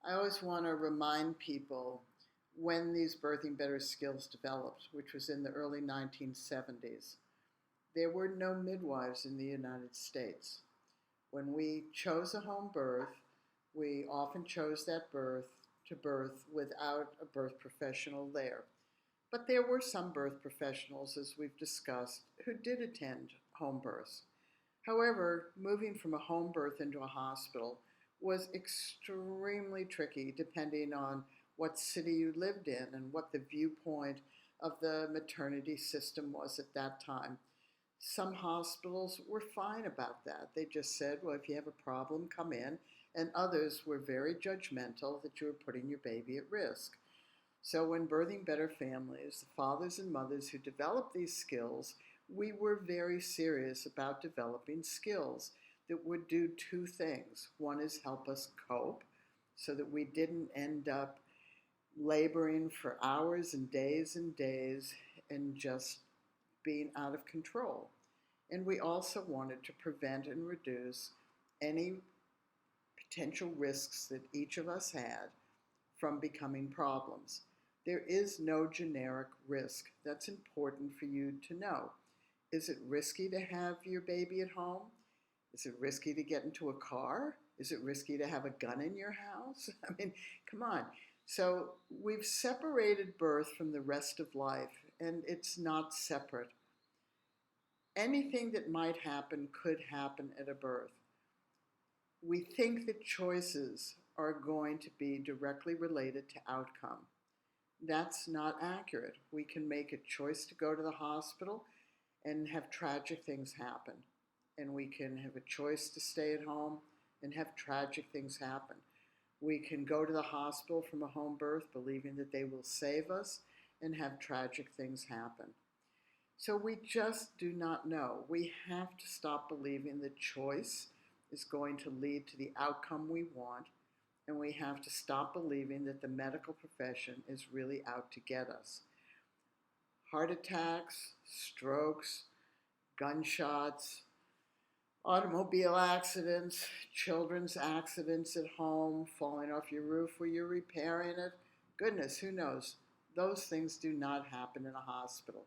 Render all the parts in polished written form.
I always want to remind people when these birthing better skills developed, which was in the early 1970s. There were no midwives in the United States. When we chose a home birth, we often chose that birth to birth without a birth professional there. But there were some birth professionals, as we've discussed, who did attend home births. However, moving from a home birth into a hospital was extremely tricky depending on what city you lived in and what the viewpoint of the maternity system was at that time. Some hospitals were fine about that. They just said, well, if you have a problem, come in. And others were very judgmental that you were putting your baby at risk. So when Birthing Better Families, the fathers and mothers who developed these skills, we were very serious about developing skills that would do two things. One is help us cope so that we didn't end up laboring for hours and days and just being out of control. And we also wanted to prevent and reduce any potential risks that each of us had from becoming problems. There is no generic risk. That's important for you to know. Is it risky to have your baby at home? Is it risky to get into a car? Is it risky to have a gun in your house? I mean, come on. So we've separated birth from the rest of life, and it's not separate. Anything that might happen could happen at a birth. We think that choices are going to be directly related to outcome. That's not accurate. We can make a choice to go to the hospital and have tragic things happen. And we can have a choice to stay at home and have tragic things happen. We can go to the hospital from a home birth believing that they will save us and have tragic things happen. So we just do not know. We have to stop believing that choice is going to lead to the outcome we want, and we have to stop believing that the medical profession is really out to get us. Heart attacks, strokes, gunshots, automobile accidents, children's accidents at home, falling off your roof where you're repairing it. Goodness, who knows? Those things do not happen in a hospital.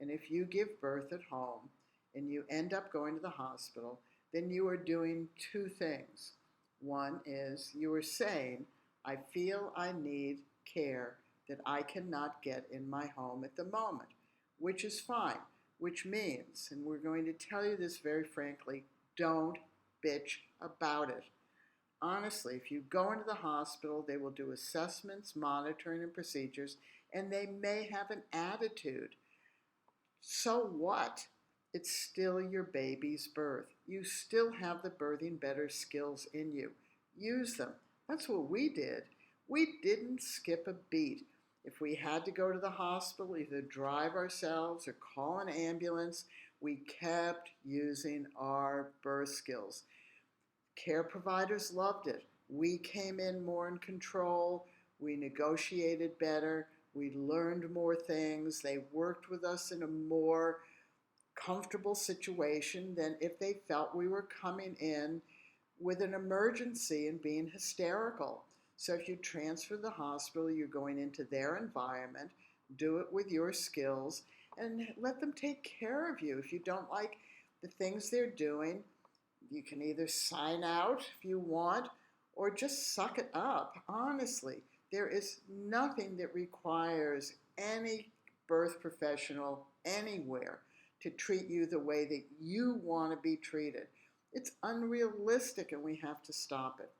And if you give birth at home and you end up going to the hospital, then you are doing two things. One is you are saying, I feel I need care that I cannot get in my home at the moment, which is fine, which means, and we're going to tell you this very frankly, don't bitch about it. Honestly, if you go into the hospital, they will do assessments, monitoring, and procedures, and they may have an attitude. So what? It's still your baby's birth. You still have the birthing better skills in you. Use them. That's what we did. We didn't skip a beat. If we had to go to the hospital, either drive ourselves or call an ambulance, we kept using our birth skills. Care providers loved it. We came in more in control. We negotiated better. We learned more things. They worked with us in a more comfortable situation than if they felt we were coming in with an emergency and being hysterical. So if you transfer the hospital, you're going into their environment, do it with your skills, and let them take care of you. If you don't like the things they're doing, you can either sign out if you want, or just suck it up. Honestly, there is nothing that requires any birth professional anywhere to treat you the way that you want to be treated. It's unrealistic, and we have to stop it.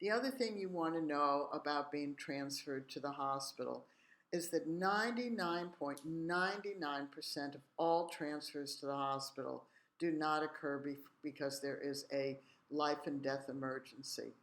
The other thing you want to know about being transferred to the hospital is that 99.99% of all transfers to the hospital do not occur because there is a life and death emergency.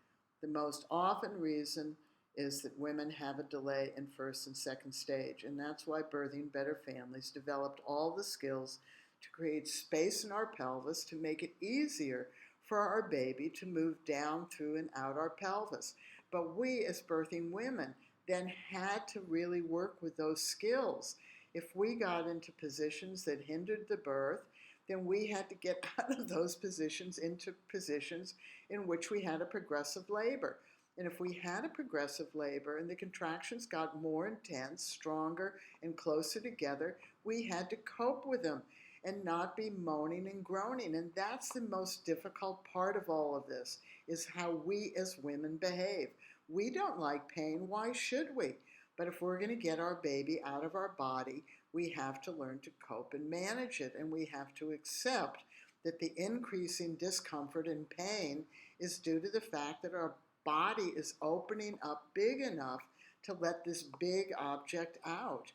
The most often reason is that women have a delay in first and second stage, and that's why Birthing Better Families developed all the skills to create space in our pelvis to make it easier for our baby to move down through and out our pelvis. But we as birthing women then had to really work with those skills. If we got into positions that hindered the birth, then we had to get out of those positions into positions in which we had a progressive labor. And if we had a progressive labor and the contractions got more intense, stronger, and closer together, we had to cope with them and not be moaning and groaning. And that's the most difficult part of all of this, is how we as women behave. We don't like pain. Why should we? But if we're going to get our baby out of our body, we have to learn to cope and manage it. And we have to accept that the increasing discomfort and pain is due to the fact that our body is opening up big enough to let this big object out.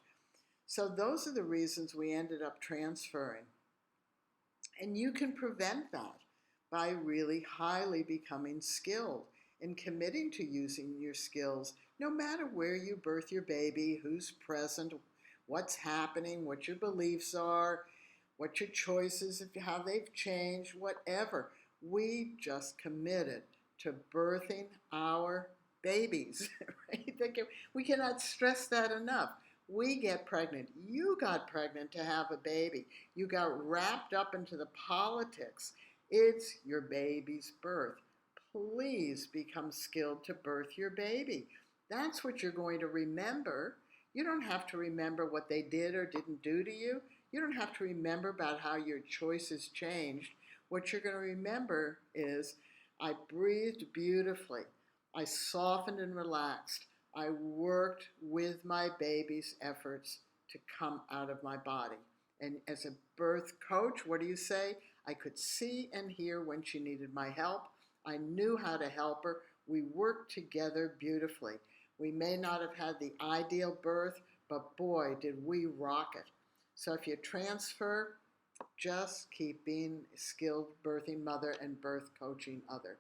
So those are the reasons we ended up transferring. And you can prevent that by really highly becoming skilled and committing to using your skills no matter where you birth your baby, who's present, what's happening, what your beliefs are, what your choices, how they've changed, whatever. We just committed to birthing our babies. Right? We cannot stress that enough. We get pregnant. You got pregnant to have a baby. You got wrapped up into the politics. It's your baby's birth. Please become skilled to birth your baby. That's what you're going to remember. You don't have to remember what they did or didn't do to you. You don't have to remember about how your choices changed. What you're going to remember is, I breathed beautifully. I softened and relaxed. I worked with my baby's efforts to come out of my body. And as a birth coach, what do you say? I could see and hear when she needed my help. I knew how to help her. We worked together beautifully. We may not have had the ideal birth, but boy, did we rock it. So if you transfer, just keep being a skilled birthing mother and birth coaching other.